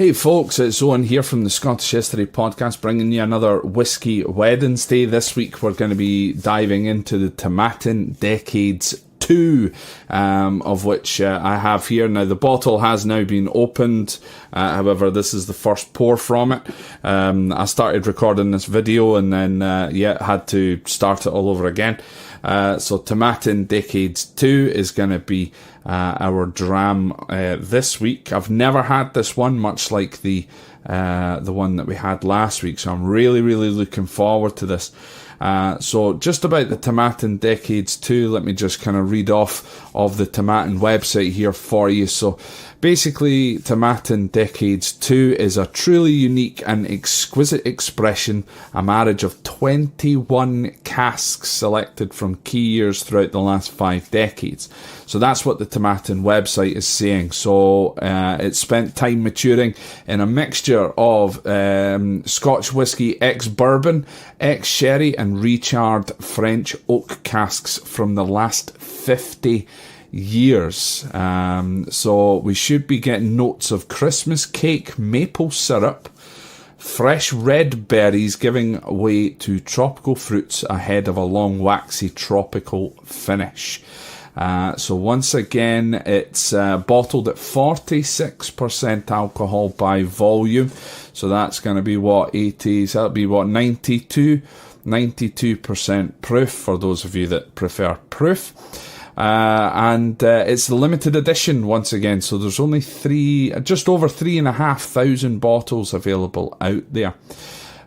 Hey folks, it's Owen here from the Scottish History Podcast, bringing you another Whisky Wednesday. This week we're going to be diving into the Tomatin Decades 2, of which I have here. Now the bottle has now been opened, however this is the first pour from it. I started recording this video and then had to start it all over again. So Tomatin Decades 2 is going to be our dram this week. I've never had this one, much like the one that we had last week, so I'm really looking forward to this. So just about the Tomatin Decades 2, let me just kind of read off of the Tomatin website here for you. So basically, Tomatin Decades 2 is a truly unique and exquisite expression, a marriage of 21 casks selected from key years throughout the last 5 decades. So that's what the Tomatin website is saying. So it spent time maturing in a mixture of Scotch whisky, ex-bourbon, ex-sherry and recharred French oak casks from the last 50 years. So we should be getting notes of Christmas cake, maple syrup, fresh red berries giving way to tropical fruits ahead of a long waxy tropical finish. So once again, it's bottled at 46% alcohol by volume. So that's going to be what, 80, so that'll be what, 92% proof for those of you that prefer proof. And it's the limited edition once again, so there's only just over 3,500 bottles available out there.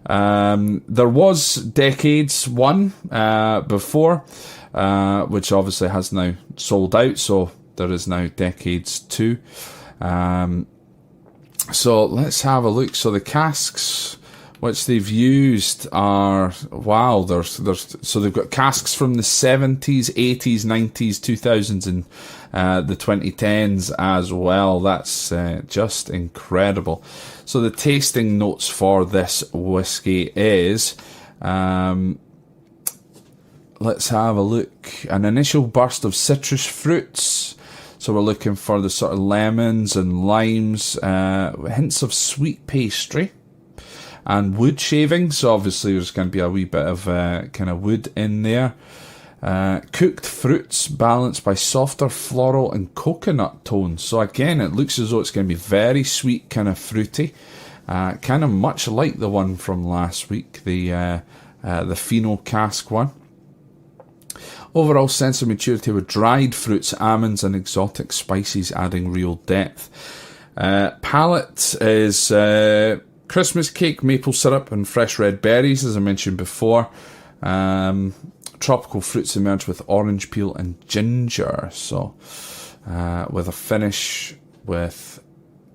There was Decades 1 before, which obviously has now sold out, so there is now Decades 2. So let's have a look. So the casks which they've used are, wow, so they've got casks from the 70s, 80s, 90s, 2000s and the 2010s as well. That's just incredible. So the tasting notes for this whiskey is, let's have a look, an initial burst of citrus fruits. So we're looking for the sort of lemons and limes, hints of sweet pastry and wood shavings. So obviously there's going to be a wee bit of kind of wood in there. Cooked fruits balanced by softer floral and coconut tones. So again, it looks as though it's going to be very sweet, kind of fruity, kind of much like the one from last week, the Fino cask one. Overall sense of maturity with dried fruits, almonds and exotic spices adding real depth. Palate is Christmas cake, maple syrup and fresh red berries, as I mentioned before. Tropical fruits emerge with orange peel and ginger. So with a finish with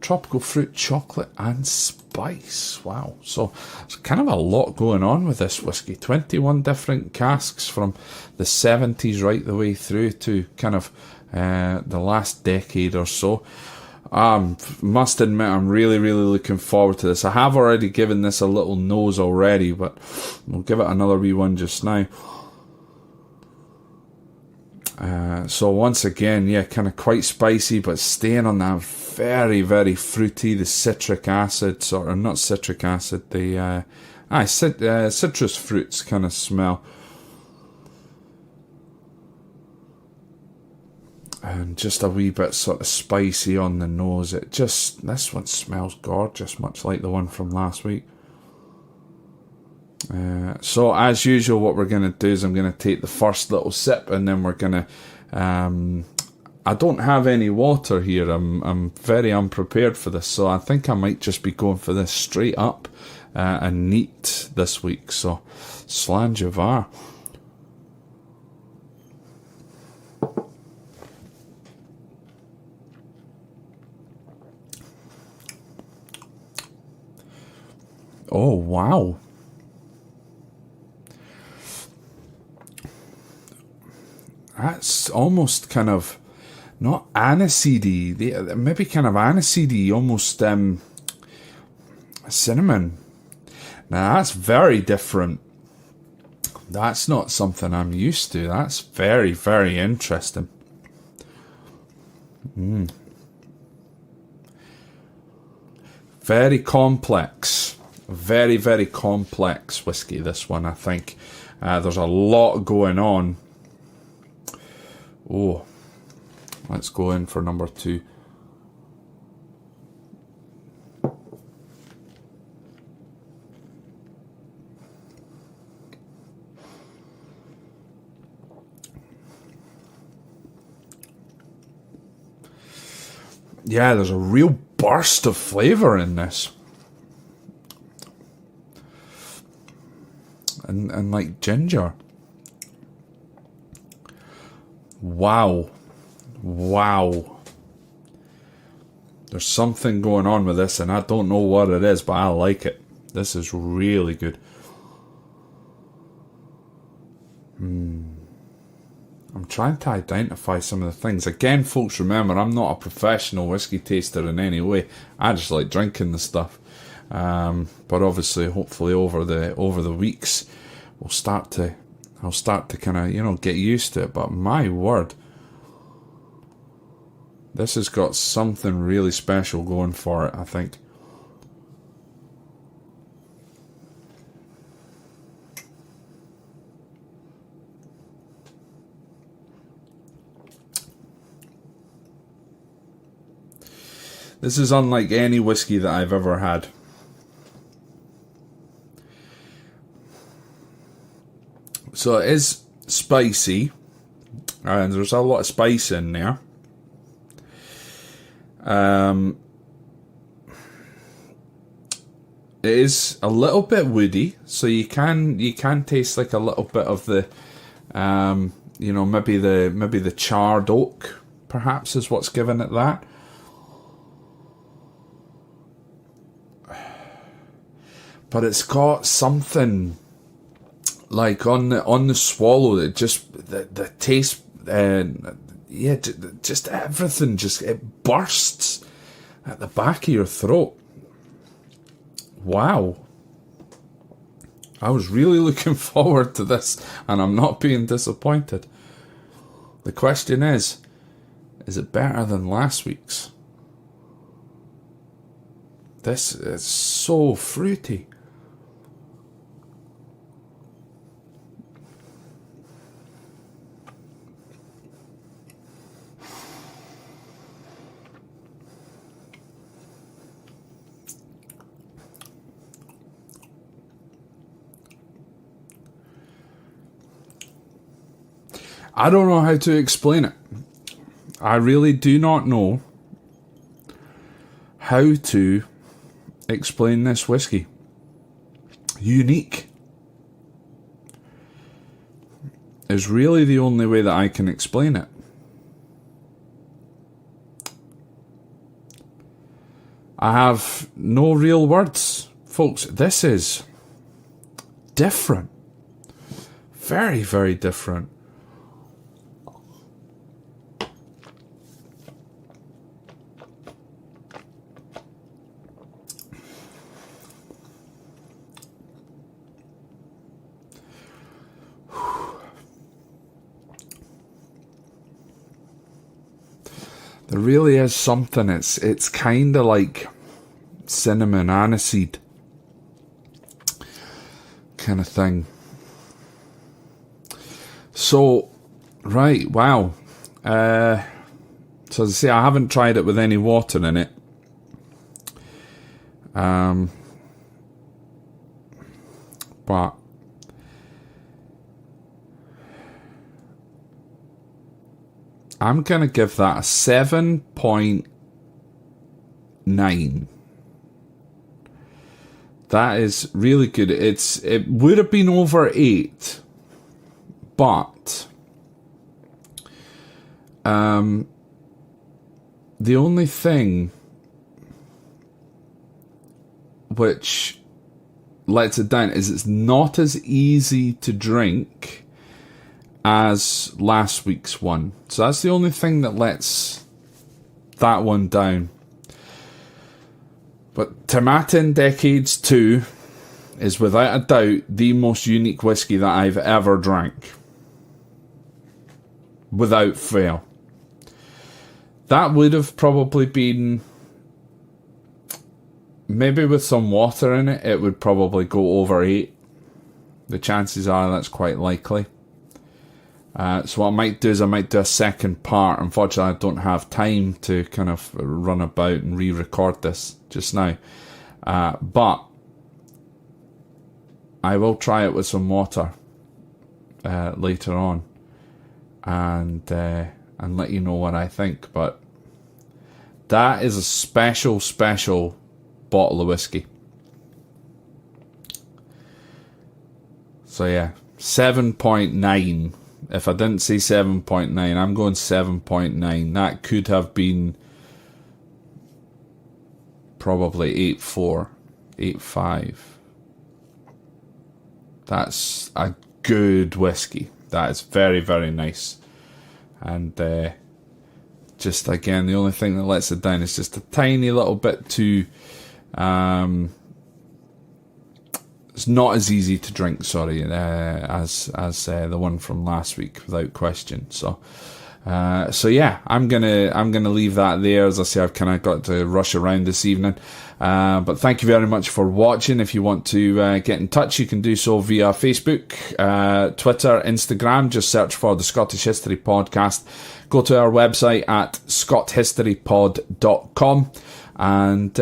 tropical fruit, chocolate and spice. Wow. So there's kind of a lot going on with this whiskey. 21 different casks from the 70s right the way through to kind of the last decade or so. Must admit, I'm really looking forward to this. I have already given this a little nose already, but we'll give it another wee one just now. So once again, yeah, kind of quite spicy, but staying on that very fruity, the citric acid, sort of, not citric acid, the citrus fruits kind of smell. And just a wee bit sort of spicy on the nose. This one smells gorgeous, much like the one from last week. So as usual, what we're going to do is I'm going to take the first little sip and then we're going to, I don't have any water here. I'm very unprepared for this, so I think I might just be going for this straight up and neat this week. So Slanjavar. Oh, wow. That's almost kind of, not aniseedy, maybe kind of aniseedy, almost cinnamon. Now that's very different. That's not something I'm used to. That's very interesting. Very complex. Very, very complex whiskey, this one, I think. There's a lot going on. Oh, let's go in for number 2. Yeah, there's a real burst of flavour in this. And like ginger. Wow. Wow. There's something going on with this, and I don't know what it is, but I like it. This is really good. I'm trying to identify some of the things. Again, folks, remember, I'm not a professional whiskey taster in any way. I just like drinking the stuff. But obviously, hopefully, over the weeks, I'll start to kind of, get used to it. But my word, this has got something really special going for it, I think. This is unlike any whiskey that I've ever had. So it is spicy, and there's a lot of spice in there. It is a little bit woody, so you can taste like a little bit of the, maybe the charred oak, perhaps, is what's giving it that. But it's got something like on the swallow that just the taste, just everything it bursts at the back of your throat. Wow. I was really looking forward to this, and I'm not being disappointed. The question is it better than last week's? This is so fruity. I don't know how to explain it. I really do not know how to explain this whiskey. Unique is really the only way that I can explain it. I have no real words, folks. This is different. Very, very different. There really is something. It's kind of like cinnamon aniseed kind of thing. So, right, wow. So as I say, I haven't tried it with any water in it. But I'm going to give that a 7.9. That is really good. It would have been over 8, but the only thing which lets it down is it's not as easy to drink as last week's one. So that's the only thing that lets that one down. But Tomatin Decades 2 is without a doubt the most unique whiskey that I've ever drank. Without fail. That would have probably been maybe with some water in it, it would probably go over 8. The chances are that's quite likely. So what I might do is I might do a second part. Unfortunately, I don't have time to kind of run about and re-record this just now. But I will try it with some water later on, and let you know what I think. But that is a special bottle of whiskey. So yeah, 7.9. If I didn't say 7.9, I'm going 7.9. That could have been probably 8.4, 8.5. That's a good whiskey. That is very, very nice. And just again, the only thing that lets it down is just a tiny little bit too... it's not as easy to drink, sorry, as the one from last week, without question. So yeah, I'm gonna leave that there. As I say, I've kind of got to rush around this evening. But thank you very much for watching. If you want to get in touch, you can do so via Facebook, Twitter, Instagram. Just search for the Scottish History Podcast. Go to our website at scotthistorypod.com. And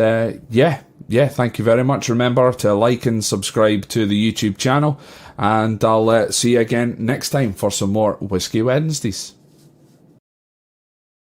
yeah, thank you very much. Remember to like and subscribe to the YouTube channel. And I'll see you again next time for some more Whiskey Wednesdays.